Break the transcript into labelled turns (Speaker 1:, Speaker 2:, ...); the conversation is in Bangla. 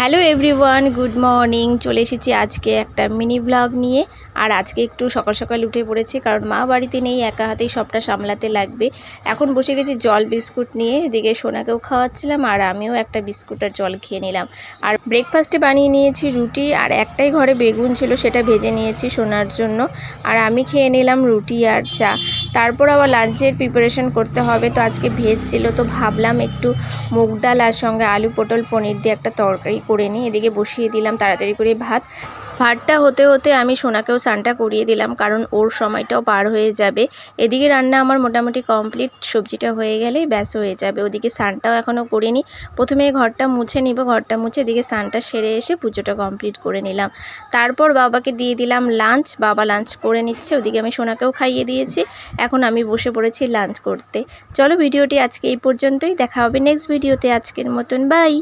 Speaker 1: Hello everyone, good morning. চলে এসেছি আজকে একটা মিনি ব্লগ নিয়ে। আর আজকে একটু সকাল সকাল উঠে পড়েছি, কারণ মা বাড়িতে নেই, একা হাতেই সবটা সামলাতে লাগবে। এখন বসে গেছি জল বিস্কুট নিয়ে, এদিকে সোনাকেও খাওয়াচ্ছিলাম আর আমিও একটা বিস্কুট আর জল খেয়ে নিলাম। আর ব্রেকফাস্টে বানিয়ে নিয়েছি রুটি, আর একটাই ঘরে বেগুন ছিল, সেটা ভেজে নিয়েছি সোনার জন্য। আর আমি খেয়ে নিলাম রুটি আর চা। তারপর আবার লাঞ্চের প্রিপারেশন করতে হবে, তো আজকে ভেজ ছিল, তো ভাবলাম একটু মুগ ডাল আর সঙ্গে আলু পটল পনির দিয়ে একটা তরকারি করে নিই। এদিকে বসিয়ে দিলাম তাড়াতাড়ি করে ভাতটা হতে হতে আমি সোনাকেও স্নানটা করিয়ে দিলাম, কারণ ওর সময়টাও পার হয়ে যাবে। এদিকে রান্না আমার মোটামুটি কমপ্লিট, সবজিটা হয়ে গেলেই ব্যাস হয়ে যাবে। ওদিকে স্নানটাও এখনও করিনি। প্রথমে ঘরটা মুছে নিব, ঘরটা মুছে এদিকে স্নানটা সেরে এসে পুজোটা কমপ্লিট করে নিলাম। তারপর বাবাকে দিয়ে দিলাম লাঞ্চ, বাবা লাঞ্চ করে নিচ্ছে। ওদিকে আমি সোনাকেও খাইয়ে দিয়েছি, এখন আমি বসে পড়েছি লাঞ্চ করতে। চলো ভিডিওটি আজকে এই পর্যন্তই, দেখা হবে নেক্সট ভিডিওতে। আজকের মতন বাই।